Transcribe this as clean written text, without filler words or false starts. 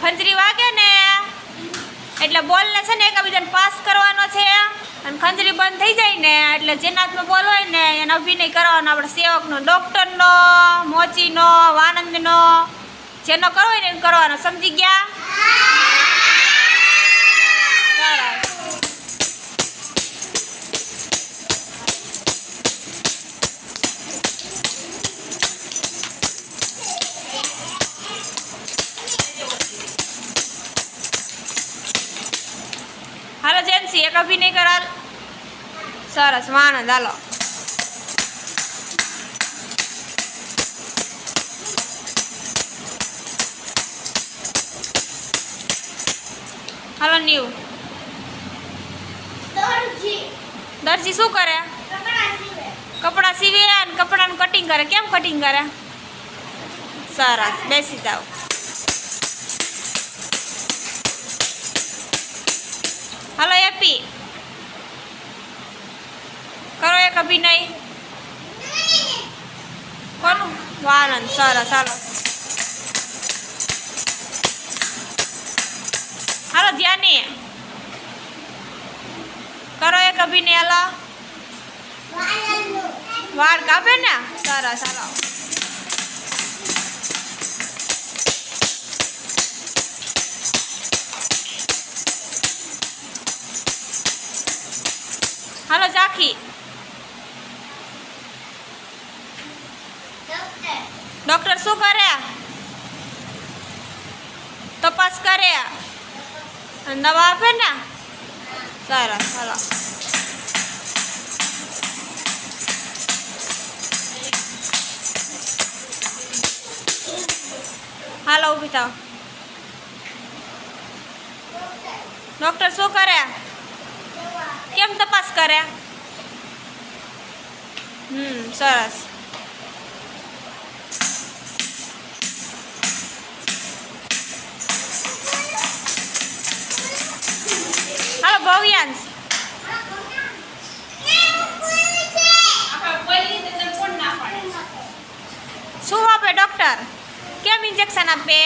ખંજરી વાગે ને એટલે બોલને છે ને એકબીજાને પાસ કરવાનો છે અને ખંજરી બંધ થઈ જાય ને એટલે જેના હાથમાં બોલ હોય ને એને અભિનય કરવાનો આપણે સેવકનો, ડૉક્ટરનો, મોચીનો, વાનંદનો, જેનો કરવો હોય ને એને કરવાનો. સમજી ગયા? સરસ. હાલો જેન્સી એક અભિનય કરાલ. સરસ. વાનંદ હાલો. હાલો ન્યુ. દરજી શું કરે? કપડાં સીવે અને કપડાનું કટિંગ કરે. કેમ કટિંગ કરે? સરસ. બેસી જાઓ. હાલો એપી કરો એક અભિનય. કોનું? વાનંદ. સરસ. હાલો હાલો ધ્યાની કરો એક અભિનય. હાલો વાળ કાપે ને. સરસ. હાલો હાલો ચાખી. ડૉક્ટર શું કરે? તપાસ કરે અને દવા આપે ને. સરસ. હાલો હાલો ઊભી થાવ. ડૉક્ટર શું કરે? કેમ તપાસ કરે? સરસ. હાલો ભવ્યાંશ શું આપે ડૉક્ટર? કેમ ઇન્જેક્શન આપે?